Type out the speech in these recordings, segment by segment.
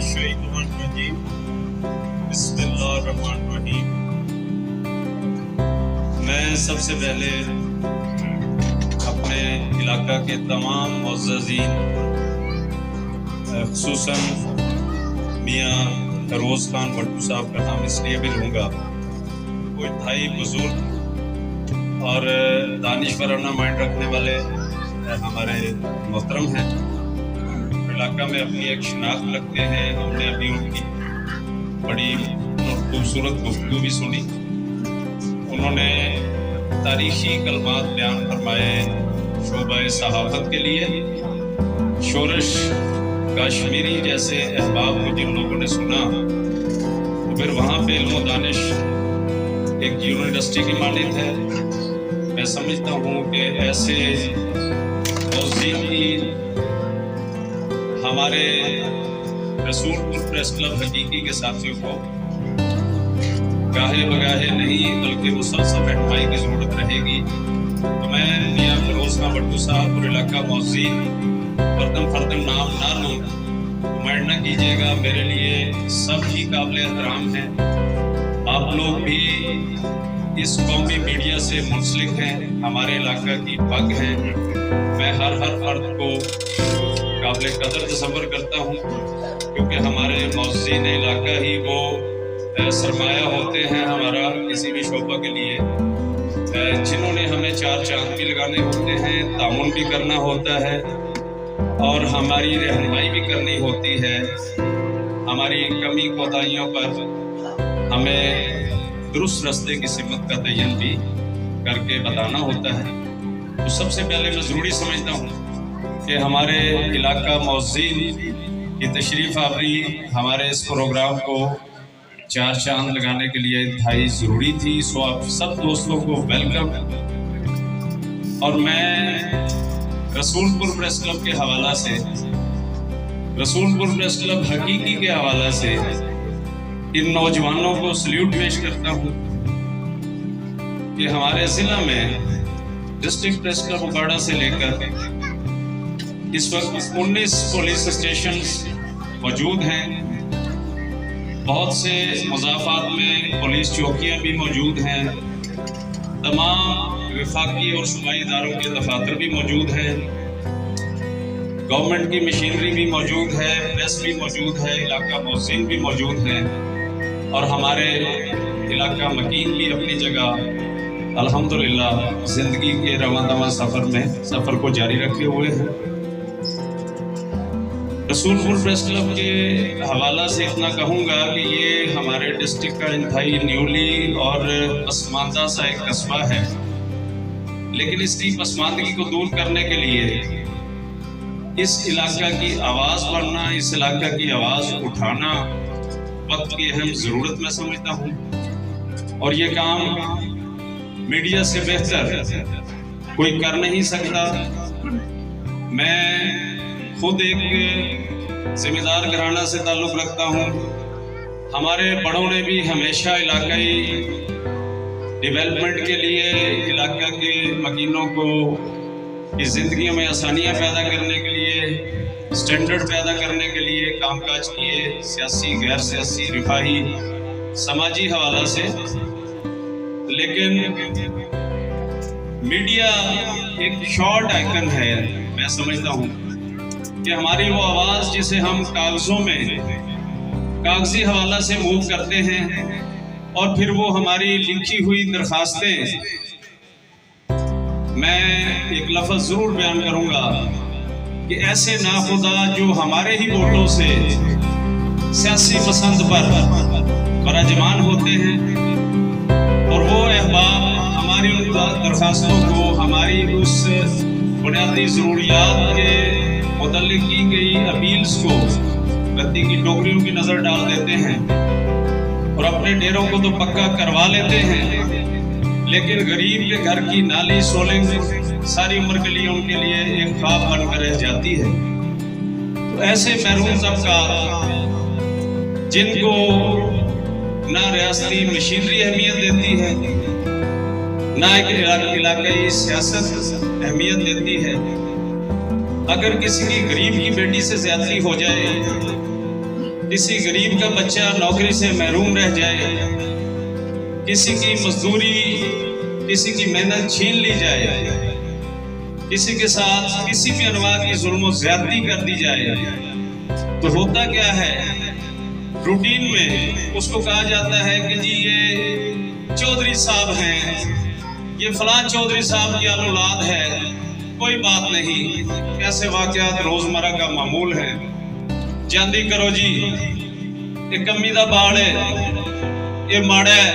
मिनश्शैतानिर्रजीम बिस्मिल्लाहिर्रहमानिर्रहीम। मैं सबसे पहले अपने इलाका के तमाम मुअज़्ज़ज़ीन ख़ुसूसन मियाँ फरोज़ खान भट्टू साहब का नाम इसलिए भी लूँगा, वो इंतहाई बुज़ुर्ग और दानिशवराना माइंड रखने वाले हमारे मोहतरम हैं। इलाका में अपनी एक शनाख्त रखते हैं। हमने अभी उनकी बड़ी खूबसूरत गुफ्तगू भी सुनी। उन्होंने तारीख़ी कलमात बयान फरमाए शोबा सहाफ़त के लिए। शोरश कश्मीरी जैसे अहबाब को जिन लोगों ने सुना तो फिर वहाँ पे इल्म व दानिश एक यूनिवर्सिटी की मानिंद है। मैं समझता हूँ कि ऐसे मौज़ूद की हमारे रसूलपुर प्रेस क्लब हकीकी के साथियों को गाहे बगाहे नहीं बल्कि मुसलसल रहनुमाई की ज़रूरत रहेगी। तो मैं मियाँ फरोज़ खान भट्टू साहब और इलाका मौज़ूद फर्दम फर्दम नाम ना लूँ तो माइंड ना कीजिएगा, मेरे लिए सब ही काबिल एहतराम हैं। आप लोग भी इस कौमी मीडिया से मुंसलिक हैं, हमारे इलाका की पग हैं। मैं हर फर्द को काबिल कदर तसव्वुर करता हूँ क्योंकि हमारे मौज़ूद इलाका ही वो सरमाया होते हैं हमारा किसी भी शोबा के लिए, जिन्होंने हमें चार चांद भी लगाने होते हैं, तामुन भी करना होता है और हमारी रहनुमाई भी करनी होती है। हमारी कमी कोताहियों पर हमें दुरुस्त रास्ते की सिमत का तयन भी करके बताना होता है। तो सबसे पहले मैं ज़रूरी समझता हूँ कि हमारे इलाका मौज़ूद की तशरीफ़ आवरी हमारे इस प्रोग्राम को चार चांद लगाने के लिए इंतहाई ज़रूरी थी। सो आप सब दोस्तों को वेलकम। और मैं रसूलपुर प्रेस क्लब के हवाला से, रसूलपुर प्रेस क्लब हकीकी के हवाला से इन नौजवानों को सल्यूट पेश करता हूँ कि हमारे ज़िला में डिस्ट्रिक्ट प्रेस क्लब उकाड़ा से लेकर इस वक्त 19 पुलिस स्टेशन मौजूद हैं। बहुत से मुज़ाफ़ात में पुलिस चौकियाँ भी मौजूद हैं। तमाम वफाकी और सूबाई इदारों के दफातर भी मौजूद हैं। गवर्नमेंट की मशीनरी भी मौजूद है, प्रेस भी मौजूद है, इलाका मौज़ूद भी मौजूद हैं और हमारे इलाका मकीन भी अपनी जगह अल्हम्दुलिल्लाह ज़िंदगी के रवां दवां सफ़र को जारी रखे हुए हैं। रसूलपुर प्रेस क्लब के हवाला से इतना कहूँगा कि ये हमारे डिस्ट्रिक्ट का इंतहाई न्यूली और पसमानदा सा एक कस्बा है, लेकिन इसकी पसमानदगी को दूर करने के लिए इस इलाका की आवाज़ बनना, इस इलाका की आवाज़ उठाना वक्त की अहम ज़रूरत मैं समझता हूँ। और ये काम मीडिया से बेहतर कोई कर नहीं सकता। मैं खुद एक ज़िम्मेदार घराना से ताल्लुक़ रखता हूँ। हमारे बड़ों ने भी हमेशा इलाकाई डेवलपमेंट के लिए, इलाका के मकीनों को की ज़िंदगियों में आसानियाँ पैदा करने के लिए, स्टैंडर्ड पैदा करने के लिए कामकाज किए, सियासी, गैर सियासी, रिफाही, समाजी हवाला से। लेकिन मीडिया एक शॉर्ट आइकन है, मैं समझता हूँ कि हमारी वो आवाज़ जिसे हम कागज़ों में कागज़ी हवाला से मूव करते हैं और फिर वो हमारी लिखी हुई दरखास्तें, मैं एक लफ्ज़ ज़रूर बयान करूँगा कि ऐसे नाखुदा जो हमारे ही वोटों से सियासी पसंद पर बराजमान होते हैं और वो अहबाब हमारी उन दरखास्तों को, हमारी उस बुनियादी ज़रूरियात के मुतल्लिक़ की गई अपील्स को गद्दी की टोकरियों की नज़र डाल देते हैं और अपने डेरों को तो पक्का करवा लेते हैं, लेकिन गरीब के घर की नाली सोलिंग सारी उम्र के लिए उनके लिए एक ख्वाब बनकर रह जाती है। तो ऐसे महरूम तबका जिनको ना रियासती मशीनरी अहमियत देती है, ना एक इलाकाई सियासत अहमियत देती है, अगर किसी की गरीब की बेटी से ज्यादती हो जाए किसी गरीब का बच्चा नौकरी से महरूम रह जाए, किसी की मजदूरी, किसी की मेहनत छीन ली जाए, किसी के साथ किसी भी अनवा की जुल्म और ज्यादती कर दी जाए, तो होता क्या है, रूटीन में उसको कहा जाता है कि जी ये चौधरी साहब हैं, ये फलां चौधरी साहब की औलाद है, कोई बात नहीं, कैसे वाकयात रोजमर्रा का मामूल है, ਜਾਂਦੀ करो जी, ये कमी दा बाल है, ये माड़ा है,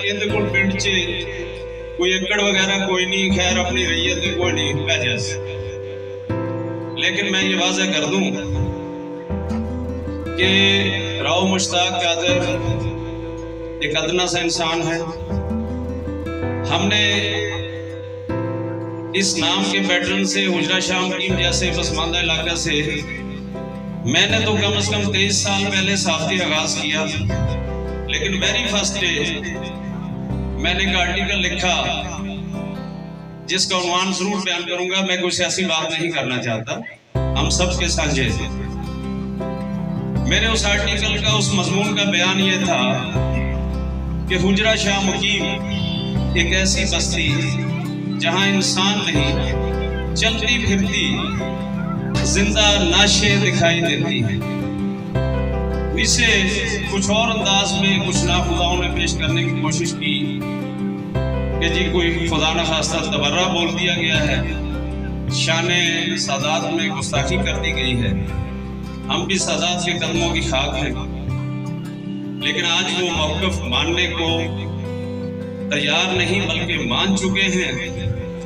ਇਹਦੇ ਕੋਲ ਪਿੰਡ 'ਚ कोई एकड़ वगैरह कोई नहीं, खैर अपनी रैयत कोई नहीं पैजस। लेकिन मैं ये वाज़ह कर दूं कि राव मुश्ताक कादर एक अदना सा इंसान है। हमने इस नाम के पैटर्न से हुजरा शाह मकीम जैसे पसमानदा इलाका से मैंने तो कम से कम 23 साल पहले साफ्ती आगाज किया, लेकिन वेरी फर्स्ट डे मैंने एक आर्टिकल लिखा जिसका उन्वान जरूर बयान करूंगा, मैं कोई सियासी बात नहीं करना चाहता, हम सब के साझे थे। मेरे उस आर्टिकल का उस मजमून का बयान ये था कि हुजरा शाह मकीम एक ऐसी बस्ती जहां इंसान नहीं, चलती फिरती जिंदा लाशें दिखाई देती हैं। इसे कुछ और अंदाज में कुछ नाखुदाओं ने पेश करने की कोशिश की कि जी कोई खुदा न खास्ता तबर्रा बोल दिया गया है, शाने सादात में गुस्ताखी कर दी गई है। हम भी सादात के कदमों की खाक हैं, लेकिन आज वो मौक़िफ़ मानने को तैयार नहीं बल्कि मान चुके हैं।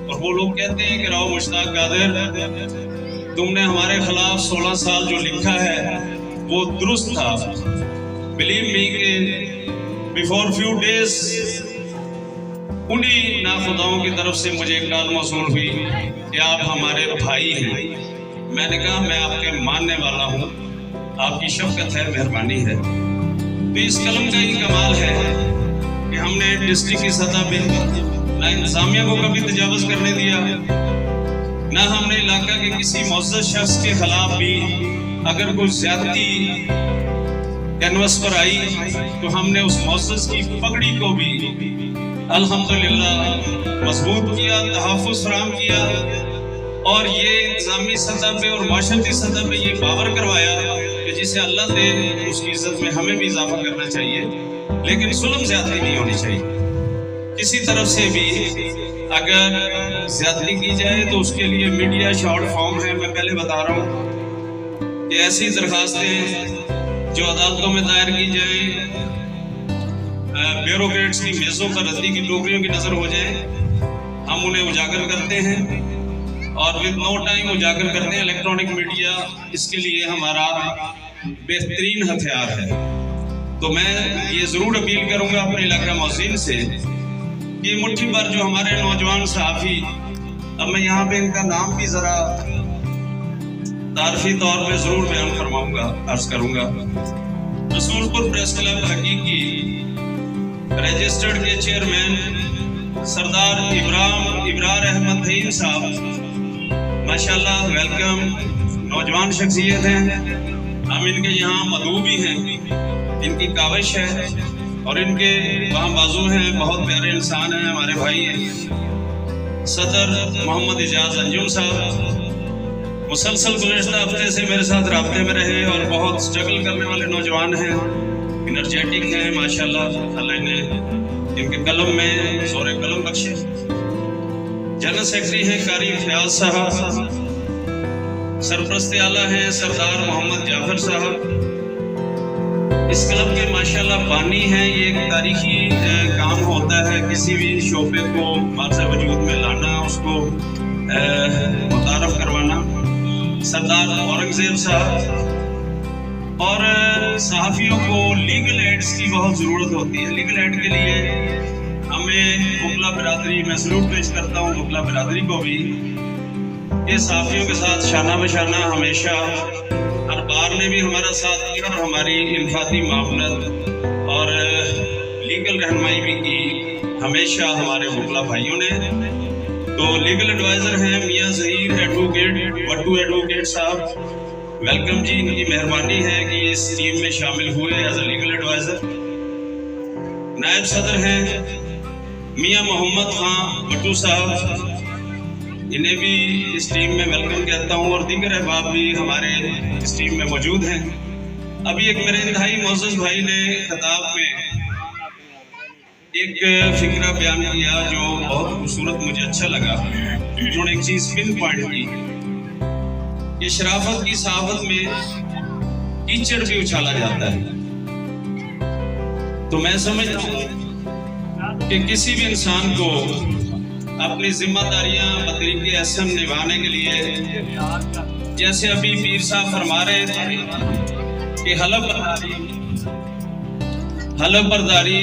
और वो लोग कहते हैं कि राव मुश्ताक कादर तुमने हमारे खिलाफ 16 साल जो लिखा है वो दुरुस्त था। बिलीव मी कि बिफोर फ्यू डेज उन्हीं नाखुदाओं की तरफ से मुझे एक कॉल मौसूल हुई कि आप हमारे भाई हैं। मैंने कहा मैं आपके मानने वाला हूँ, आपकी शफ़क़त है, मेहरबानी है। तो इस कलम का ही कमाल है कि हमने डिस्ट्रिक्ट की सतह पे ना इंतजामिया को कभी तजावज़ करने दिया, ना हमने इलाका के किसी मुअज़्ज़ज़ शख्स के खिलाफ भी अगर कोई ज़्यादती कैनवस पर आई तो हमने उस मुअज़्ज़ज़ की पगड़ी को भी अल्हम्दुलिल्लाह मजबूत किया, तहफ़्फ़ुज़ फराहम किया, और ये इंतज़ामी सतह पे और माशरती सतह पे ये बावर करवाया कि जिसे अल्लाह दे उसकी इज़्ज़त में हमें भी इजाफा करना चाहिए, लेकिन जुल्म ज़्यादती नहीं होनी चाहिए। किसी तरफ से भी अगर ज़्यादती की जाए तो उसके लिए मीडिया शॉर्ट फॉर्म है। मैं पहले बता रहा हूँ कि ऐसी दरखास्तें जो अदालतों में दायर की जाए, ब्यूरोक्रेट्स की मेज़ों पर रद्दी की टोकरियों की नज़र हो जाए, हम उन्हें उजागर करते हैं और विद नो टाइम उजागर करते हैं। इलेक्ट्रॉनिक मीडिया इसके लिए हमारा बेहतरीन हथियार है। तो मैं ये ज़रूर अपील करूँगा अपने इलाका मौज़ीन से कि मुट्ठी भर जो हमारे नौजवान सहाफ़ी, अब मैं यहाँ पे इनका नाम भी ज़रा तारफी तौर पे ज़रूर बयान फरमाऊँगा, अर्ज़ करूँगा। रसूलपुर प्रेस क्लब हकीकी रजिस्टर्ड के चेयरमैन सरदार इब्रार अहमद फहीम साहब, माशाल्लाह वेलकम, नौजवान शख्सियत हैं, हम इनके यहाँ मदऊ भी हैं, इनकी काविश है और इनके वहाँ बाजू हैं, बहुत प्यारे इंसान हैं, हमारे भाई हैं। सदर मोहम्मद इजाज़ अंजुम साहब मुसलसल गुज़श्ता हफ्ते से मेरे साथ राब्ते में रहे और बहुत स्ट्रगल करने वाले नौजवान हैं, एनर्जेटिक हैं माशाल्लाह, अल्लाह ने इनके कलम में ज़ोर कलम बख्शे। जनरल सेक्रेटरी हैं कारी फयाज साहब, सरपरस्त आला हैं सरदार मोहम्मद जाफर साहब। इस क्लब के माशाल्लाह बानी हैं। ये एक तारीखी काम होता है, किसी भी शोबे को मार्ज़ वजूद में लाना, उसको मुतारफ़ करवाना। सरदार औरंगज़ेब साहब और सहाफ़ियों को लीगल एड्स की बहुत ज़रूरत होती है। लीगल एड के लिए हमें मुगला बिरादरी, मैं सलूट पेश करता हूँ मुगला बिरादरी को भी, ये सहाफ़ियों के साथ शाना बशाना हमेशा हर बार ने भी हमारा साथ किया और हमारी इंफाती मामलत और लीगल रहनुमाई भी की हमेशा हमारे मुगला भाइयों ने। तो लीगल एडवाइज़र हैं मियाँ ज़हीर एडवोकेट वट्टू एडवोकेट साहब, वेलकम जी, इनकी मेहरबानी है कि इस टीम में शामिल हुए एज ए लीगल एडवाइजर। नायब सदर हैं मियां मोहम्मद खान भट्टू साहब, इन्हें भी इस टीम में वेलकम कहता हूँ, और दीगर अहबाब भी हमारे इस टीम में मौजूद हैं। अभी एक मेरे इंतहाई मोअज़्ज़ज़ भाई ने खिताब में एक फिक्रा बयान किया जो बहुत खूबसूरत, मुझे अच्छा लगा। उन्होंने एक चीज़ पिन पॉइंट की कि शराफत की सहाफत में कीचड़ भी उछाला जाता है। तो मैं समझता हूँ कि किसी भी इंसान को अपनी जिम्मेदारियां बतरीके अहसन निभाने के लिए, जैसे अभी पीर साहब फरमा रहे थे कि हलफ बर्दारी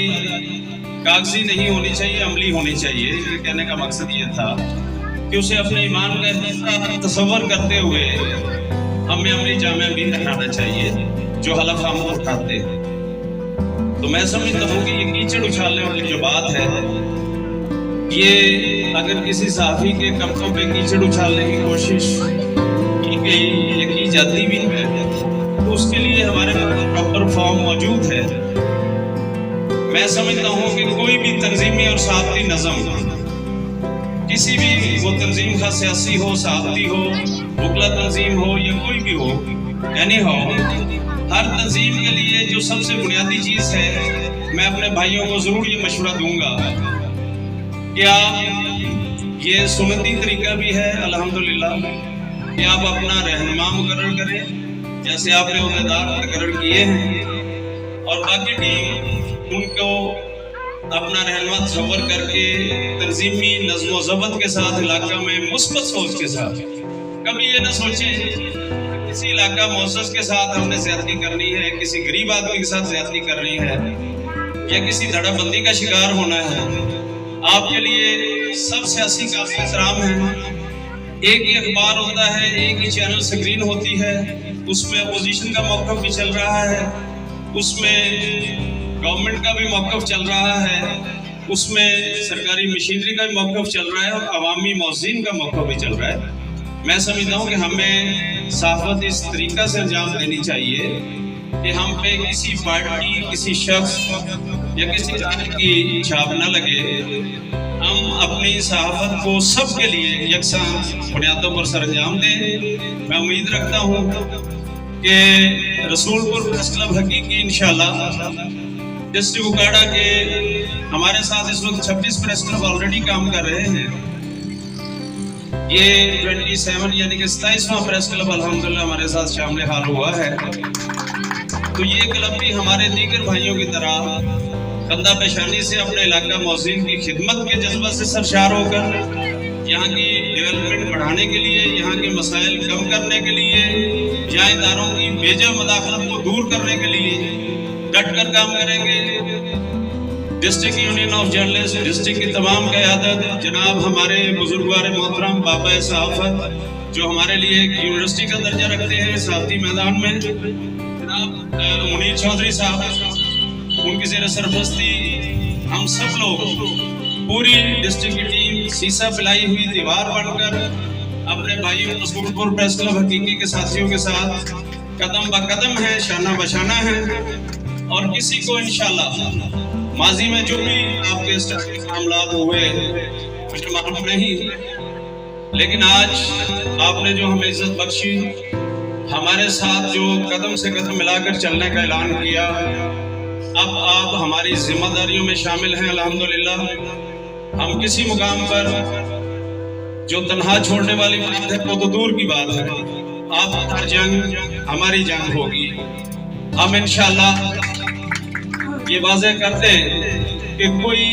कागजी नहीं होनी चाहिए, अमली होनी चाहिए। कहने का मकसद ये था कि उसे अपने ईमान का तसव्वुर करते हुए हमें अमली जामे भी पहनाना चाहिए जो हलफ हम उठाते हैं। तो मैं समझता हूँ कि ये कीचड़ उछालने वाली जो बात है, ये अगर किसी साफी के कपड़ों पे कीचड़ उछालने की कोशिश की गई या की जाती भी है, तो उसके लिए हमारे पास प्रॉपर फॉर्म मौजूद है। मैं समझता हूँ कि कोई भी तंजीमी और सहाफ़ती नज़म, किसी भी वो तंजीम का सियासी हो, सहाफ़ती हो, मुगला तंजीम हो या कोई भी हो, यानी हो, हर तंजीम के लिए जो सबसे बुनियादी चीज़ है, मैं अपने भाइयों को ज़रूर ये मशवरा दूंगा कि आप ये सुन्नती तरीका भी है अल्हम्दुलिल्लाह कि आप अपना रहनुमा मुकर्रर करें, जैसे आपने उम्मीदवार मुकर्रर किए हैं, और बाकी टीम उनको अपना रहनुमा तसव्वुर करके तंजीमी नज़्म व ज़ब्त के साथ इलाका में मुस्बत सोच के साथ, कभी ये ना सोचें किसी इलाका मुअज़्ज़ज़ के साथ हमने ज़्यादती करनी है, किसी गरीब आदमी के साथ ज़्यादती करनी है या किसी धड़ाबंदी का शिकार होना है। आपके लिए सब सियासी का एहतराम है। एक ही अखबार होता है, एक ही चैनल स्क्रीन होती है, उसमें अपोजिशन का मौक़िफ़ भी चल रहा है, उसमें गवर्नमेंट का भी मौक़िफ़ चल रहा है, उसमें सरकारी मशीनरी का भी मौक़िफ़ चल रहा है और अवामी मौज़ीन का मौक़िफ़ भी चल रहा है। मैं समझता हूँ कि हमें सहाफ़त इस तरीक़ा से अंजाम देनी चाहिए कि हम पे किसी पार्टी, किसी शख्स या किसी जाने की छाप न लगे। हम अपनी सहाफ़त को सबके लिए यकसां बुनियादों पर सरअंजाम दें। मैं उम्मीद रखता हूँ कि रसूलपुर प्रेस क्लब हकीकी इंशाअल्लाह डिस्ट्रिक्ट उकाड़ा के हमारे साथ इस वक्त 26 प्रेस क्लब ऑलरेडी काम कर रहे हैं। ये 27 यानी कि 27वां प्रेस क्लब अल्हम्दुलिल्लाह हमारे साथ शामिल हाल हुआ है। तो ये क्लब भी हमारे दीगर भाइयों की तरह कंधा पेशानी से अपने इलाका मौज़ीन की खिदमत के जज्बा से सरशार होकर यहाँ की डेवलपमेंट बढ़ाने के लिए, यहाँ के मसाइल कम करने के लिए, यहाँ इदारों की बेजा मदाखलत को दूर करने के लिए डट कर काम करेंगे। District union of journalist, district की तमाम क़यादत, जनाब हमारे बुजुर्गवार मोहतरम बाबा सहाफ़त जो हमारे लिए एक यूनिवर्सिटी का दर्जा रखते हैं सहाफ़ती मैदान में, जनाब मुनीर चौधरी साहब, उनकी ज़ेर सरपरस्ती हम सब लोग पूरी डिस्ट्रिक्ट की टीम सीसा पिलाई हुई दीवार बनकर अपने भाइयों रसूलपुर प्रेस क्लब हकीकी के साथियों के साथ कदम ब कदम है, शाना बशाना है, और किसी को इंशाअल्लाह माजी में जो भी आपके स्टार्टिंग मामलात हुए मुझे मालूम नहीं, लेकिन आज आपने जो हमें इज्जत बख्शी, हमारे साथ जो कदम से कदम मिलाकर चलने का ऐलान किया, अब आप हमारी जिम्मेदारियों में शामिल हैं अल्हम्दुलिल्लाह। हम किसी मुकाम पर जो तन्हा छोड़ने वाली बात है वो तो दूर की बात है, आप हर जंग हमारी जंग होगी। हम इंशाअल्लाह ये वाज़े करते कि कोई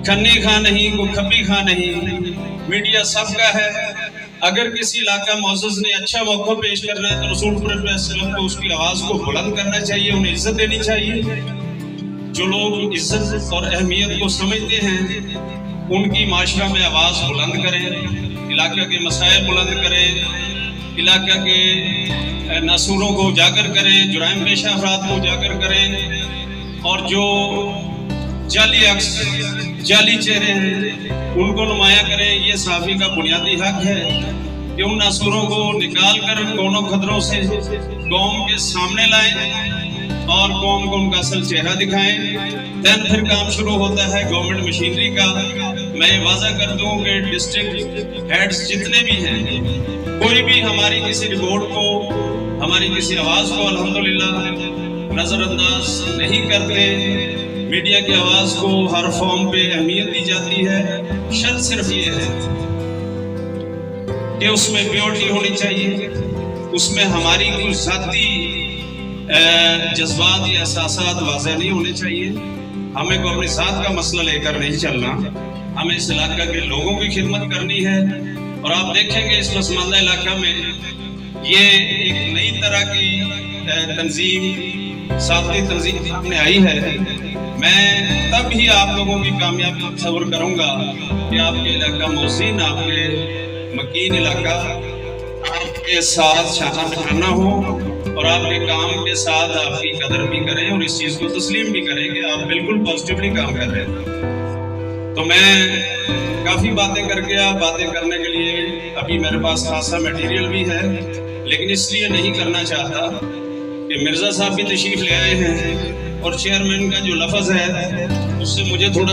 खन्नी खा नहीं, कोई खब्बी खा नहीं, मीडिया सबका है। अगर किसी इलाका मुअज़्ज़ज़ ने अच्छा मौका पेश करना है तो रसूलपुर प्रेस क्लब को उसकी आवाज़ को बुलंद करना चाहिए, उन्हें इज्जत देनी चाहिए। जो लोग इज्जत और अहमियत को समझते हैं उनकी माशरा में आवाज़ बुलंद करें, इलाका के मसाइल बुलंद करें, इलाका के नासूरों को उजागर करें, जुराइम पेशा अफराद को उजागर करें, और जो जाली अक्स, जाली चेहरे हैं उनको नुमाया करें। ये सहाफ़ी का बुनियादी हक है। कि उन असुरों को निकाल कर कौनों खतरों से कौम के सामने लाएं और कौम को उनका असल चेहरा दिखाएं। देन फिर काम शुरू होता है गवर्नमेंट मशीनरी का। मैं ये वादा कर दूं कि डिस्ट्रिक्ट हेड्स जितने भी हैं, कोई भी हमारी किसी रिपोर्ट को, हमारी किसी आवाज को अल्हम्दुलिल्लाह नजरअंदाज नहीं करते। मीडिया की आवाज को हर फॉर्म पे अहमियत दी जाती है। शर्त सिर्फ ये है कि उसमें प्योरिटी होनी चाहिए, उसमें हमारी कुछ ज़ाती जज्बात या एहसासात वाज़ेह नहीं होने चाहिए। हमें को अपने साथ का मसला लेकर नहीं चलना, हमें इस इलाका के लोगों की खिदमत करनी है। और आप देखेंगे इस पसमानदा इलाका में ये एक नई तरह की तंजीम, साथी तंजीम सामने आई है। मैं तब ही आप लोगों की कामयाबी तस्वर करूंगा कि आपके इलाका मोहसिन, आपके मकीन इलाका आपके साथ शाना हो और आपके काम के साथ आपकी कदर भी करें और इस चीज़ को तस्लीम भी करें कि आप बिल्कुल पॉजिटिवली काम कर रहे हैं। तो मैं काफ़ी बातें कर गया। बातें करने के लिए अभी मेरे पास खासा मटेरियल भी है, लेकिन इसलिए नहीं करना चाहता कि मिर्ज़ा साहब भी तशरीफ़ ले आए हैं और चेयरमैन का जो लफ्ज़ है उससे मुझे थोड़ा